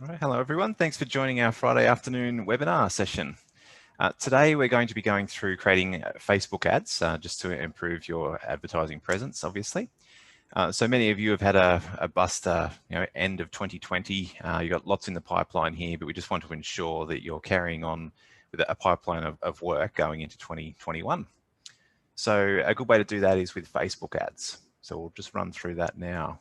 All right, hello everyone. Thanks for joining our Friday afternoon webinar session. Today we're going to be going through creating Facebook ads just to improve your advertising presence, obviously. So many of you have had a bust end of 2020. You've got lots in the pipeline here, but we just want to ensure that you're carrying on with a pipeline of work going into 2021. So a good way to do that is with Facebook ads. So we'll just run through that now.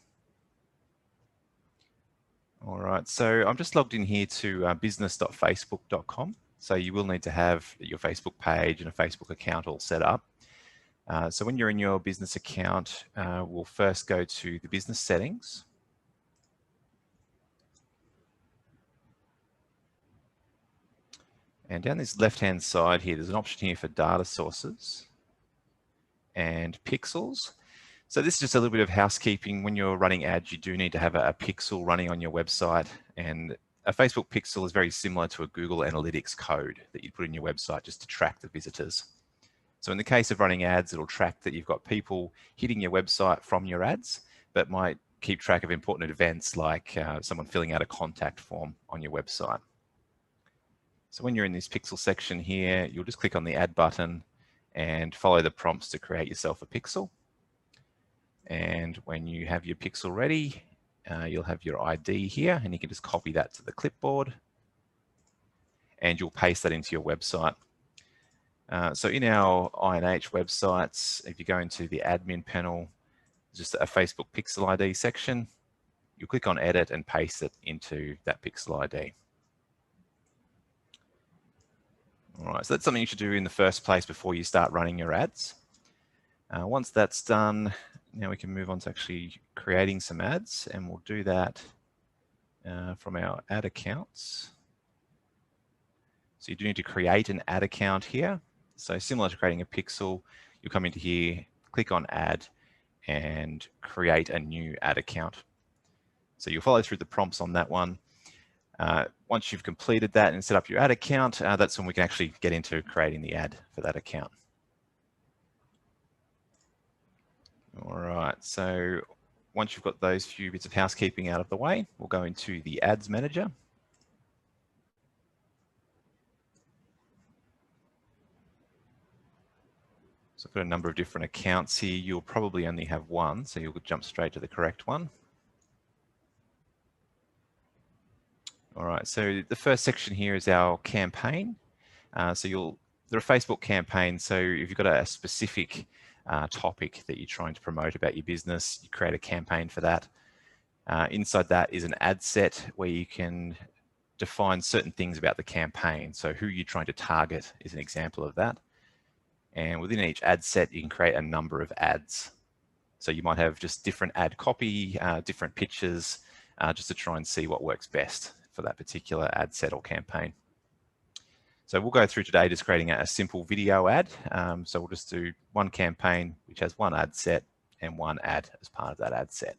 All right, so I'm just logged in here to business.facebook.com. So you will need to have your Facebook page and a Facebook account all set up. So when you're in your business account, we'll first go to the business settings. And down this left-hand side here, there's an option here for data sources and pixels. So this is just a little bit of housekeeping. When you're running ads, you do need to have a pixel running on your website, and a Facebook pixel is very similar to a Google Analytics code that you put in your website just to track the visitors. So in the case of running ads, it'll track that you've got people hitting your website from your ads, but might keep track of important events like someone filling out a contact form on your website. So when you're in this pixel section here, you'll just click on the add button and follow the prompts to create yourself a pixel. And when you have your pixel ready, you'll have your ID here, and you can just copy that to the clipboard and you'll paste that into your website. So in our I&H websites, if you go into the admin panel, just a Facebook pixel ID section, you click on edit and paste it into that pixel ID. All right, so that's something you should do in the first place before you start running your ads. Once that's done, now we can move on to actually creating some ads, and we'll do that from our ad accounts. So you do need to create an ad account here. So similar to creating a pixel, you'll come into here, click on add, and create a new ad account. So you'll follow through the prompts on that one. Once you've completed that and set up your ad account, that's when we can actually get into creating the ad for that account. All right, so once you've got those few bits of housekeeping out of the way, we'll go into the Ads Manager. So I've got a number of different accounts here. You'll probably only have one, so you'll jump straight to the correct one. All right, so the first section here is our campaign. There are Facebook campaigns, so if you've got a specific topic that you're trying to promote about your business, you create a campaign for that. Inside that is an ad set where you can define certain things about the campaign. So who you're trying to target is an example of that. And within each ad set, you can create a number of ads. So you might have just different ad copy, different pictures, just to try and see what works best for that particular ad set or campaign. So we'll go through today just creating a simple video ad. So we'll just do one campaign, which has one ad set and one ad as part of that ad set.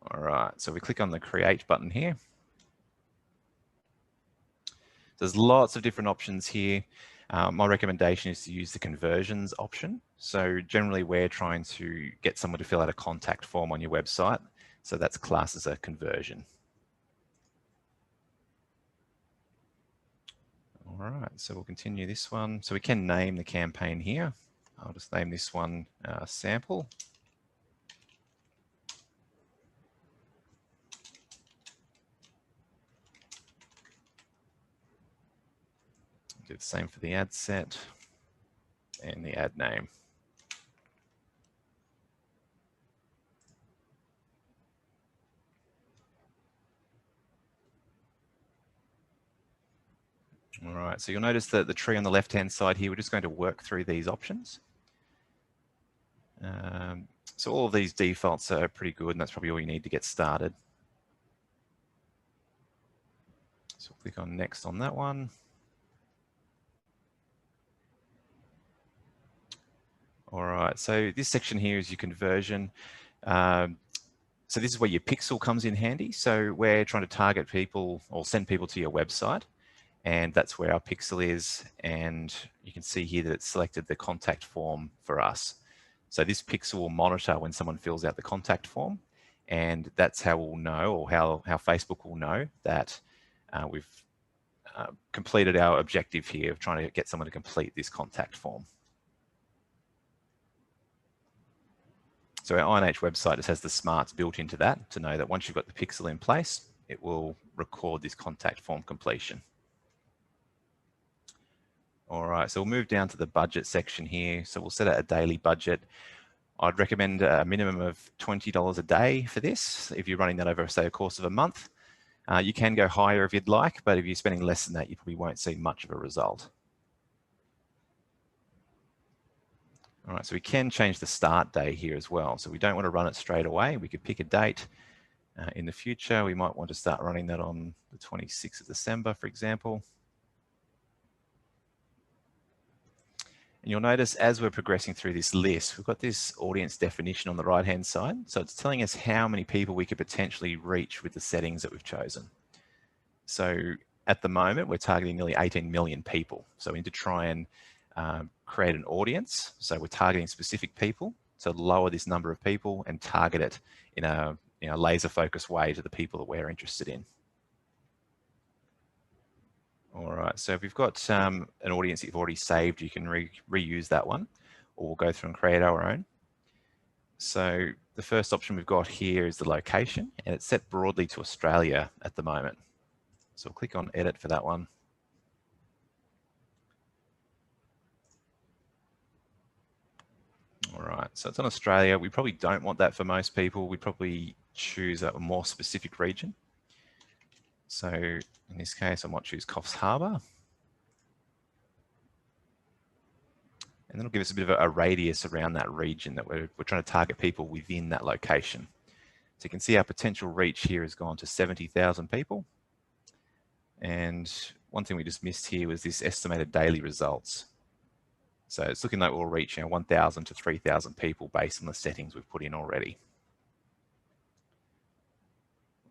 All right, so we click on the create button here. There's lots of different options here. My recommendation is to use the conversions option. So generally we're trying to get someone to fill out a contact form on your website. So that's classed as a conversion. All right, so we'll continue this one. So we can name the campaign here. I'll just name this one sample. Do the same for the ad set and the ad name. All right, so you'll notice that the tree on the left-hand side here, we're just going to work through these options. So all of these defaults are pretty good, and that's probably all you need to get started. So we'll click on next on that one. All right, so this section here is your conversion. So this is where your pixel comes in handy. So we're trying to target people or send people to your website, and that's where our pixel is. And you can see here that it's selected the contact form for us. So this pixel will monitor when someone fills out the contact form, And that's how we'll know, or how Facebook will know that we've completed our objective here of trying to get someone to complete this contact form. So our INH website just has the smarts built into that to know that once you've got the pixel in place, it will record this contact form completion. All right, so we'll move down to the budget section here. So we'll set out a daily budget. I'd recommend a minimum of $20 a day for this. If you're running that over, say, a course of a month, you can go higher if you'd like, but if you're spending less than that, you probably won't see much of a result. All right, so we can change the start day here as well. So we don't want to run it straight away. We could pick a date in the future. We might want to start running that on the 26th of December, for example. And you'll notice as we're progressing through this list, we've got this audience definition on the right-hand side. So it's telling us how many people we could potentially reach with the settings that we've chosen. So at the moment, we're targeting nearly 18 million people. So we need to try and create an audience. So we're targeting specific people to lower this number of people and target it in a laser focused way to the people that we're interested in. All right, so if you've got an audience that you've already saved, you can reuse that one, or we'll go through and create our own. So the first option we've got here is the location, and it's set broadly to Australia at the moment. So we'll click on edit for that one. All right, so it's on Australia. We probably don't want that for most people. We'd probably choose a more specific region. So in this case, I might choose Coffs Harbour. And then it'll give us a bit of a radius around that region that we're trying to target people within that location. So you can see our potential reach here has gone to 70,000 people. And one thing we just missed here was this estimated daily results. So it's looking like we'll reach 1,000 to 3,000 people based on the settings we've put in already.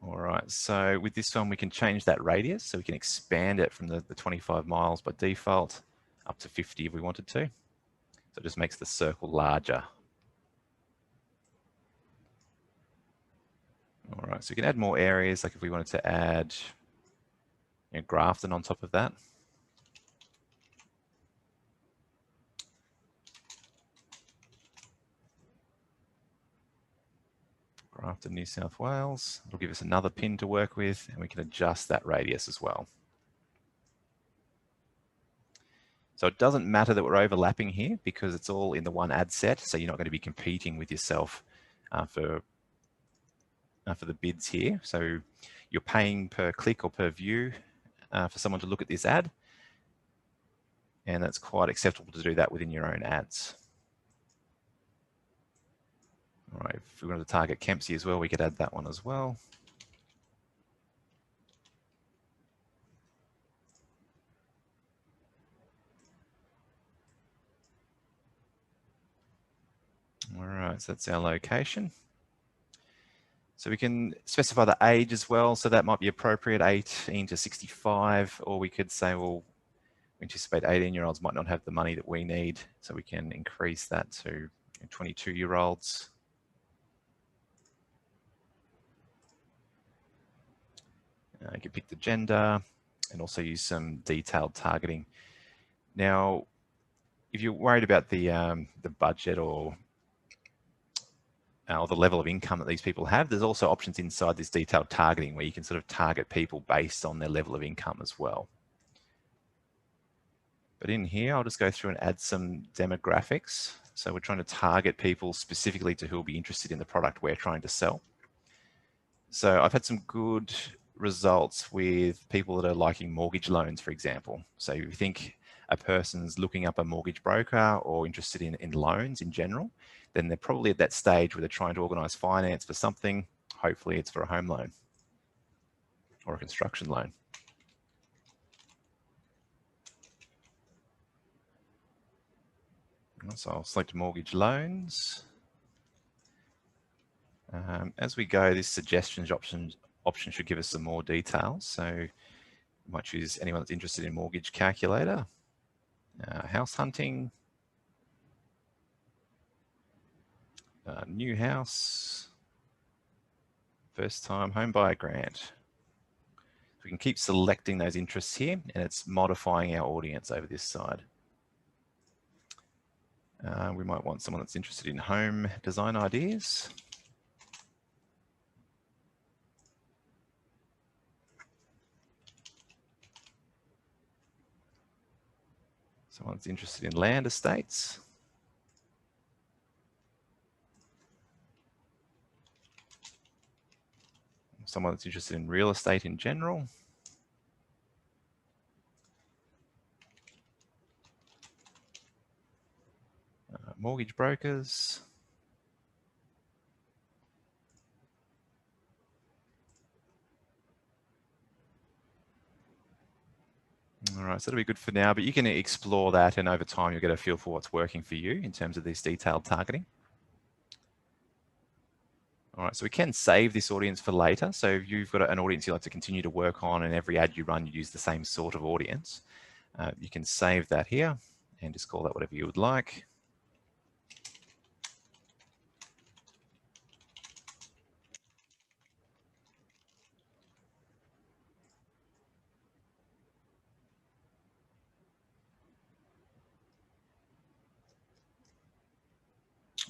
All right, so with this one, we can change that radius. So we can expand it from the 25 miles by default up to 50 if we wanted to. So it just makes the circle larger. All right, so we can add more areas, like if we wanted to add Grafton on top of that. Grafton, New South Wales. It'll give us another pin to work with, and we can adjust that radius as well. So it doesn't matter that we're overlapping here because it's all in the one ad set. So you're not going to be competing with yourself for the bids here. So you're paying per click or per view for someone to look at this ad. And that's quite acceptable to do that within your own ads. All right, if we wanted to target Kempsey as well, we could add that one as well. All right, so that's our location. So we can specify the age as well. So that might be appropriate, 18 to 65, or we could say, well, we anticipate 18-year-olds might not have the money that we need. So we can increase that to 22-year-olds. You can pick the gender and also use some detailed targeting. Now, if you're worried about the budget or the level of income that these people have, there's also options inside this detailed targeting where you can sort of target people based on their level of income as well. But in here, I'll just go through and add some demographics. So we're trying to target people specifically to who will be interested in the product we're trying to sell. So I've had some good results with people that are liking mortgage loans, for example. So if you think a person's looking up a mortgage broker or interested in loans in general, then they're probably at that stage where they're trying to organize finance for something. Hopefully it's for a home loan or a construction loan. So I'll select mortgage loans. As we go, this suggestions option should give us some more details. So you might choose anyone that's interested in mortgage calculator, house hunting, new house, First time home buyer grant. We can keep selecting those interests here, and it's modifying our audience over this side. We might want someone that's interested in home design ideas. Someone that's interested in land estates. Someone that's interested in real estate in general. Mortgage brokers. All right, so that'll be good for now, but you can explore that, and over time you'll get a feel for what's working for you in terms of this detailed targeting. All right, so we can save this audience for later. So if you've got an audience you like to continue to work on, and every ad you run, you use the same sort of audience, you can save that here and just call that whatever you would like.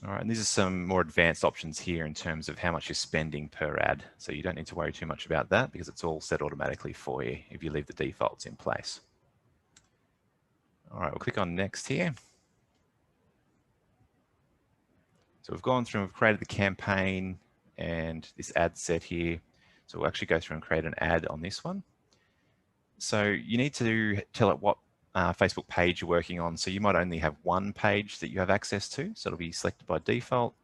All right, and these are some more advanced options here in terms of how much you're spending per ad. So you don't need to worry too much about that because it's all set automatically for you if you leave the defaults in place. All right, we'll click on next here. So we've gone through and we've created the campaign and this ad set here. So we'll actually go through and create an ad on this one. So you need to tell it what Facebook page you're working on. So you might only have one page that you have access to. So it'll be selected by default.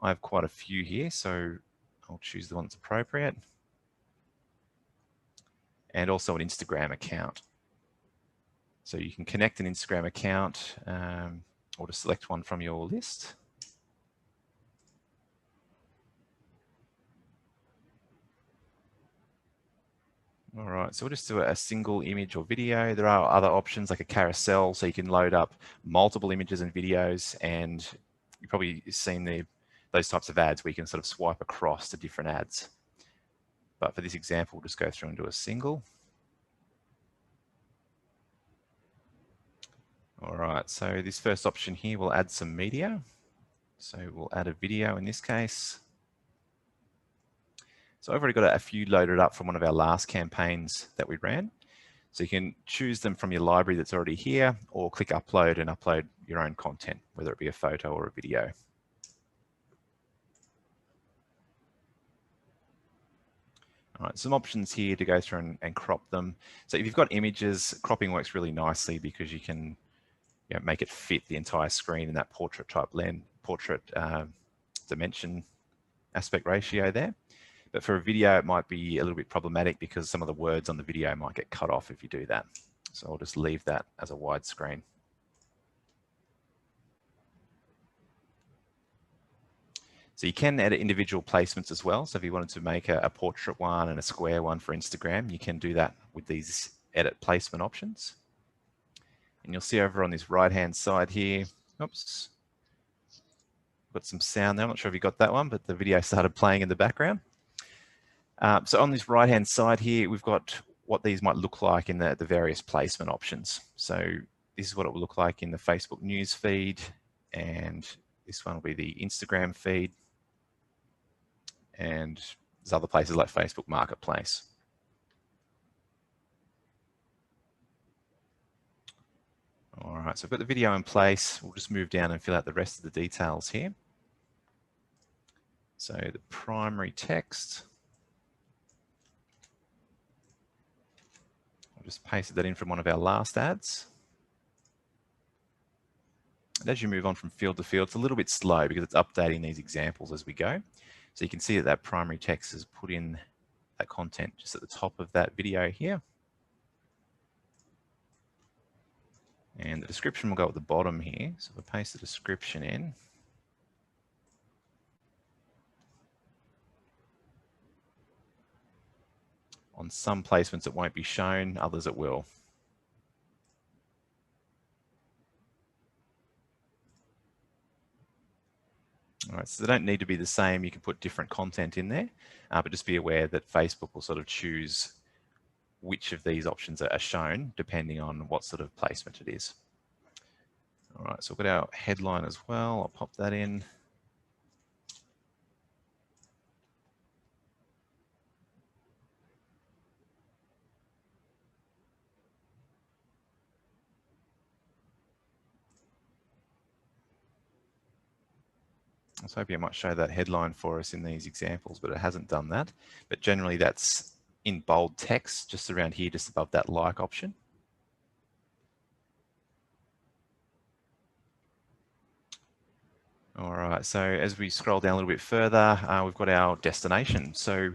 I have quite a few here, so I'll choose the one that's appropriate. And also an Instagram account. So you can connect an Instagram account or to select one from your list. All right, so we'll just do a single image or video. There are other options like a carousel, so you can load up multiple images and videos, and you've probably seen those types of ads where you can sort of swipe across to different ads. But for this example, we'll just go through and do a single. All right, so this first option here will add some media. So we'll add a video in this case. So I've already got a few loaded up from one of our last campaigns that we ran. So you can choose them from your library that's already here, or click upload and upload your own content, whether it be a photo or a video. All right, some options here to go through and crop them. So if you've got images, cropping works really nicely because you can make it fit the entire screen in that portrait type portrait dimension aspect ratio there. But for a video, it might be a little bit problematic because some of the words on the video might get cut off if you do that. So I'll just leave that as a widescreen. So you can edit individual placements as well. So if you wanted to make a portrait one and a square one for Instagram, you can do that with these edit placement options. And you'll see over on this right-hand side here, oops, got some sound there. I'm not sure if you got that one, but the video started playing in the background. So on this right-hand side here, we've got what these might look like in the various placement options. So this is what it will look like in the Facebook news feed, and this one will be the Instagram feed, and there's other places like Facebook Marketplace. All right, so I've got the video in place. We'll just move down and fill out the rest of the details here. So the primary text, I'll just pasted that in from one of our last ads. And as you move on from field to field, it's a little bit slow because it's updating these examples as we go. So you can see that that primary text has put in that content just at the top of that video here. And the description will go at the bottom here. So if I paste the description in, on some placements it won't be shown, others it will. All right, so they don't need to be the same. You can put different content in there, but just be aware that Facebook will sort of choose which of these options are shown depending on what sort of placement it is. All right, so we've got our headline as well. I'll pop that in. I was hoping it might show that headline for us in these examples, but it hasn't done that. But generally that's in bold text, just around here, just above that like option. All right, so as we scroll down a little bit further, we've got our destination. So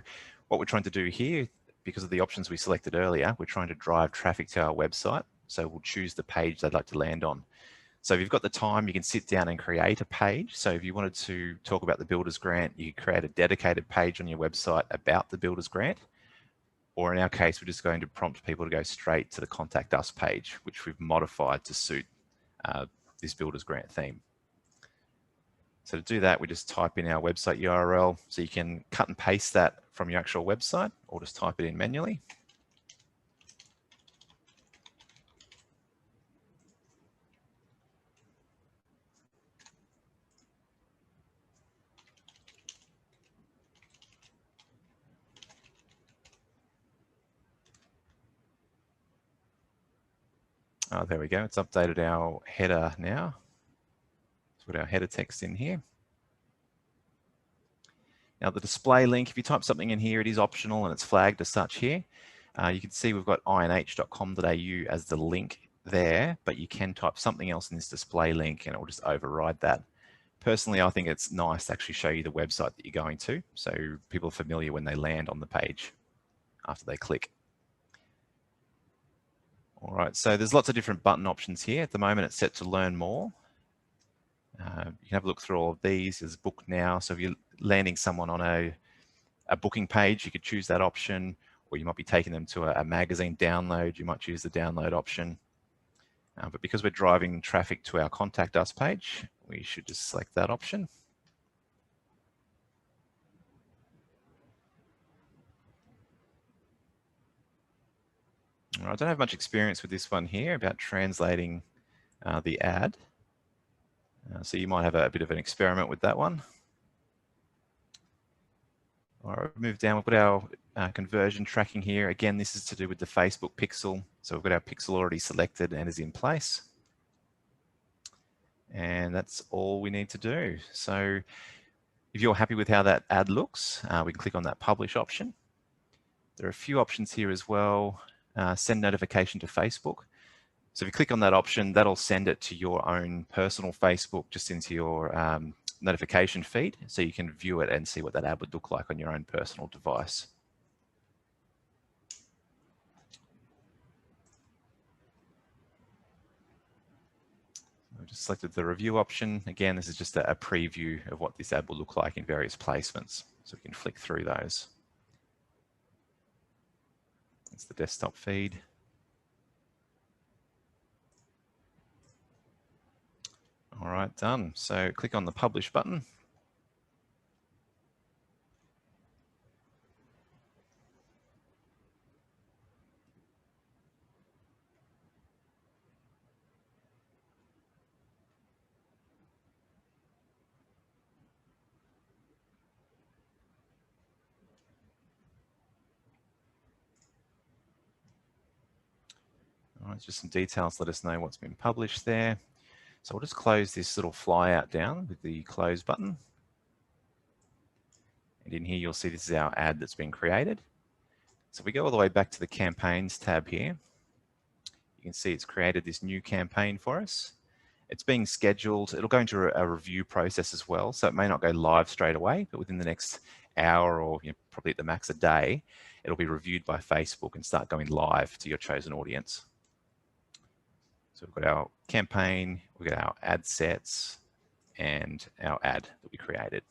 what we're trying to do here, because of the options we selected earlier, we're trying to drive traffic to our website. So we'll choose the page they'd like to land on. So if you've got the time, you can sit down and create a page. So if you wanted to talk about the Builders Grant, you could create a dedicated page on your website about the Builders Grant. Or in our case, we're just going to prompt people to go straight to the Contact Us page, which we've modified to suit this Builders Grant theme. So to do that, we just type in our website URL. So you can cut and paste that from your actual website or just type it in manually. Oh, there we go. It's updated our header now. Let's put our header text in here. Now the display link, if you type something in here, it is optional and it's flagged as such here. You can see we've got inh.com.au as the link there, but you can type something else in this display link and it will just override that. Personally, I think it's nice to actually show you the website that you're going to, so people are familiar when they land on the page after they click. All right, so there's lots of different button options here. At the moment, it's set to learn more. You can have a look through all of these. There's book now. So if you're landing someone on a booking page, you could choose that option, or you might be taking them to a magazine download. You might choose the download option. But because we're driving traffic to our Contact Us page, we should just select that option. I don't have much experience with this one here about translating the ad. So you might have a bit of an experiment with that one. All right, move down, we've got our conversion tracking here. Again, this is to do with the Facebook pixel. So we've got our pixel already selected and is in place. And that's all we need to do. So if you're happy with how that ad looks, we can click on that publish option. There are a few options here as well. Send notification to Facebook. So if you click on that option, that'll send it to your own personal Facebook, just into your notification feed, so you can view it and see what that ad would look like on your own personal device. I've just selected the review option. Again, this is just a preview of what this ad will look like in various placements. So we can flick through those. It's the desktop feed. All right, done. So click on the publish button. All right, just some details, let us know what's been published there. So we'll just close this little flyout down with the close button. And in here, you'll see this is our ad that's been created. So if we go all the way back to the campaigns tab here, you can see it's created this new campaign for us. It's being scheduled. It'll go into a review process as well. So it may not go live straight away, but within the next hour or probably at the max a day, it'll be reviewed by Facebook and start going live to your chosen audience. So we've got our campaign, we've got our ad sets, and our ad that we created.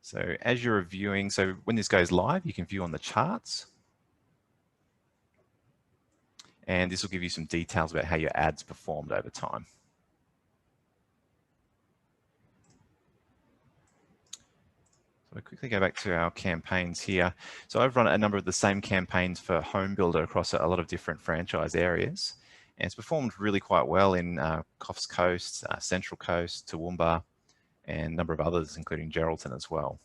So as you're reviewing, so when this goes live, you can view on the charts. And this will give you some details about how your ads performed over time. We'll quickly go back to our campaigns here. So I've run a number of the same campaigns for Home Builder across a lot of different franchise areas. And it's performed really quite well in Coffs Coast, Central Coast, Toowoomba, and a number of others, including Geraldton as well.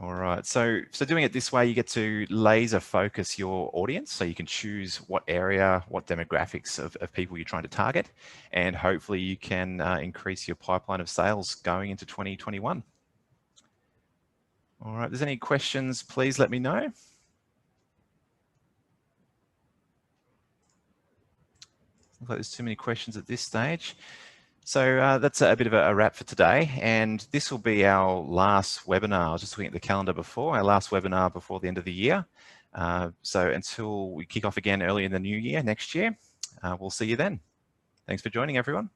All right, so doing it this way, you get to laser focus your audience. So you can choose what area, what demographics of people you're trying to target, and hopefully you can increase your pipeline of sales going into 2021. All right, if there's any questions, please let me know. Looks like there's too many questions at this stage. So that's a bit of a wrap for today, and this will be our last webinar. I was just looking at the calendar before, our last webinar before the end of the year. So until we kick off again early in the new year, next year, we'll see you then. Thanks for joining, everyone.